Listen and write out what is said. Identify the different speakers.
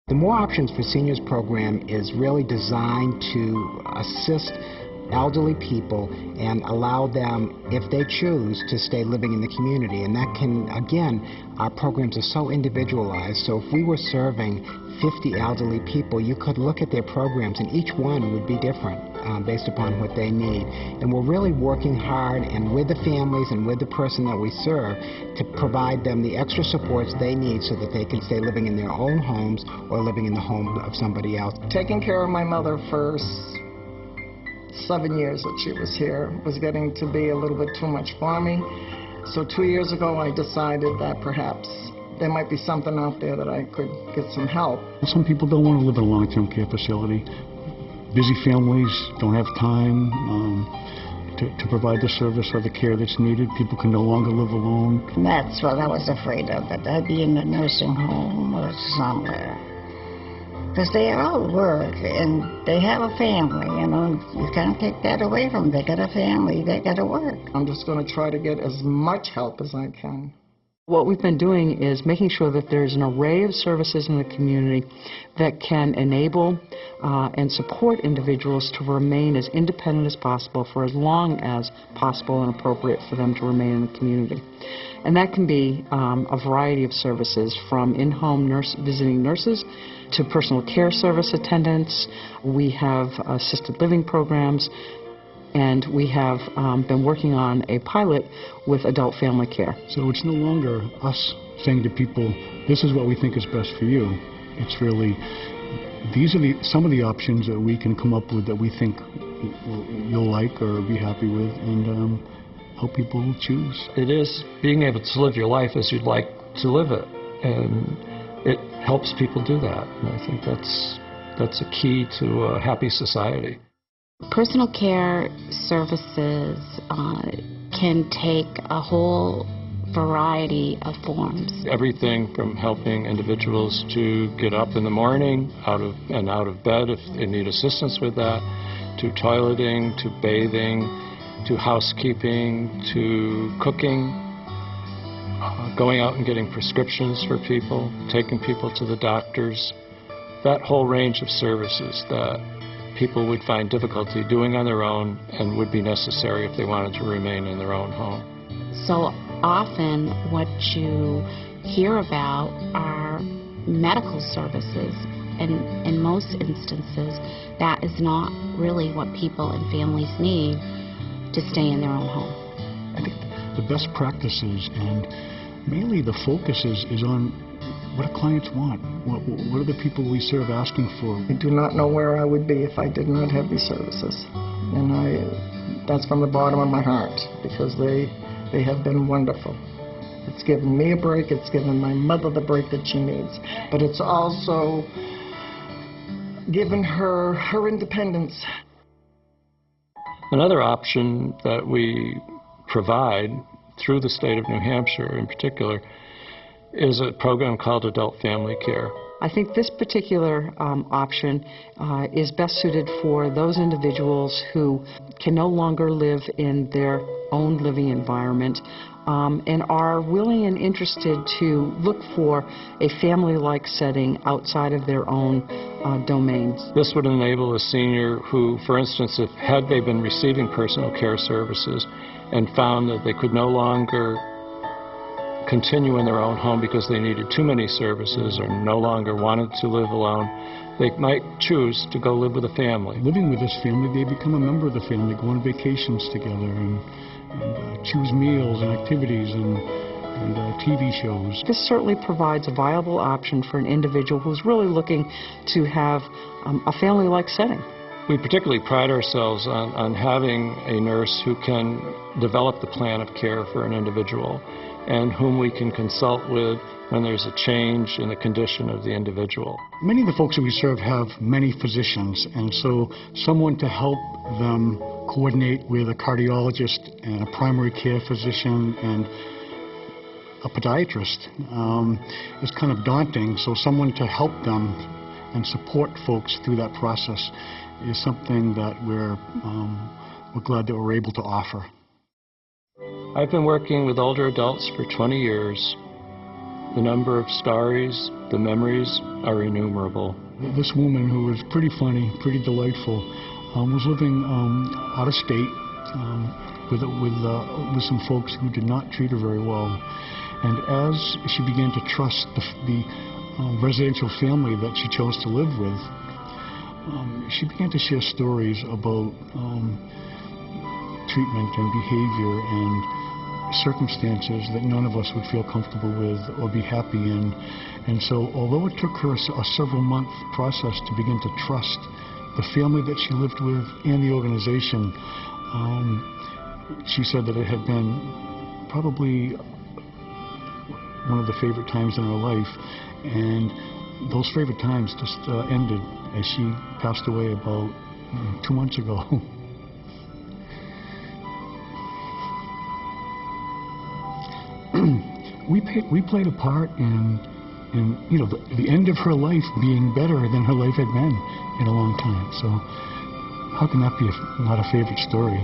Speaker 1: The More Options for Seniors program is really designed to assist elderly people and allow them, if they choose, to stay living in the community. And that can, again, our programs are so individualized. So if we were serving 50 elderly people, you could look at their programs and each one would be different based upon what they need. And we're really working hard and with the families and with the person that we serve to provide them the extra supports they need so that they can stay living in their own homes or living in the home of somebody else.
Speaker 2: Taking care of my mother for 7 years that she was here was getting to be a little bit too much for me. So 2 years ago I decided that perhaps there might be something out there that I could get some help.
Speaker 3: Some people don't want to live in a long-term care facility. Busy families don't have time to provide the service or the care that's needed. People can no longer live alone.
Speaker 4: That's what I was afraid of, that I'd be in a nursing home or somewhere. Because they all work and they have a family, you know. You can't take that away from them. They got a family, they got to work.
Speaker 2: I'm just going to try to get as much help as I can.
Speaker 5: What we've been doing is making sure that there's an array of services in the community that can enable and support individuals to remain as independent as possible for as long as possible and appropriate for them to remain in the community. And that can be a variety of services, from in-home visiting nurses to personal care service attendants. We have assisted living programs, and we have been working on a pilot with adult family care.
Speaker 3: So it's no longer us saying to people, this is what we think is best for you. It's really, these are some of the options that we can come up with that we think you'll like or be happy with, and help people choose.
Speaker 6: It is being able to live your life as you'd like to live it, and it helps people do that. And I think that's a key to a happy society.
Speaker 7: Personal care services can take a whole variety of forms.
Speaker 6: Everything from helping individuals to get up in the morning out of bed if they need assistance with that, to toileting, to bathing, to housekeeping, to cooking, going out and getting prescriptions for people, taking people to the doctors. That whole range of services that people would find difficulty doing on their own and would be necessary if they wanted to remain in their own home.
Speaker 7: So often what you hear about are medical services, and in most instances that is not really what people and families need to stay in their own home.
Speaker 3: I think the best practices and mainly the focus is on what do clients want? What are the people we serve asking for?
Speaker 2: I do not know where I would be if I did not have these services. And that's from the bottom of my heart, because they have been wonderful. It's given me a break, it's given my mother the break that she needs, but it's also given her independence.
Speaker 6: Another option that we provide through the state of New Hampshire in particular is a program called Adult Family Care.
Speaker 5: I think this particular option is best suited for those individuals who can no longer live in their own living environment and are willing and interested to look for a family-like setting outside of their own domains.
Speaker 6: This would enable a senior who, for instance, had they been receiving personal care services and found that they could no longer continue in their own home because they needed too many services or no longer wanted to live alone, they might choose to go live with a family.
Speaker 3: Living with this family, they become a member of the family, go on vacations together and choose meals and activities and TV shows.
Speaker 5: This certainly provides a viable option for an individual who's really looking to have a family-like setting.
Speaker 6: We particularly pride ourselves on having a nurse who can develop the plan of care for an individual and whom we can consult with when there's a change in the condition of the individual.
Speaker 3: Many of the folks that we serve have many physicians, and so someone to help them coordinate with a cardiologist and a primary care physician and a podiatrist is kind of daunting. So someone to help them and support folks through that process is something that we're glad that we're able to offer.
Speaker 6: I've been working with older adults for 20 years The number of stories, the memories are innumerable.
Speaker 3: This woman, who was pretty funny, pretty delightful, was living out of state with some folks who did not treat her very well. And as she began to trust the residential family that she chose to live with, she began to share stories about treatment and behavior and circumstances that none of us would feel comfortable with or be happy in. And so, although it took her a several-month process to begin to trust the family that she lived with and the organization, she said that it had been probably one of the favorite times in her life. And those favorite times just ended as she passed away about 2 months ago. We played a part in the end of her life being better than her life had been in a long time. So how can that be not a favorite story,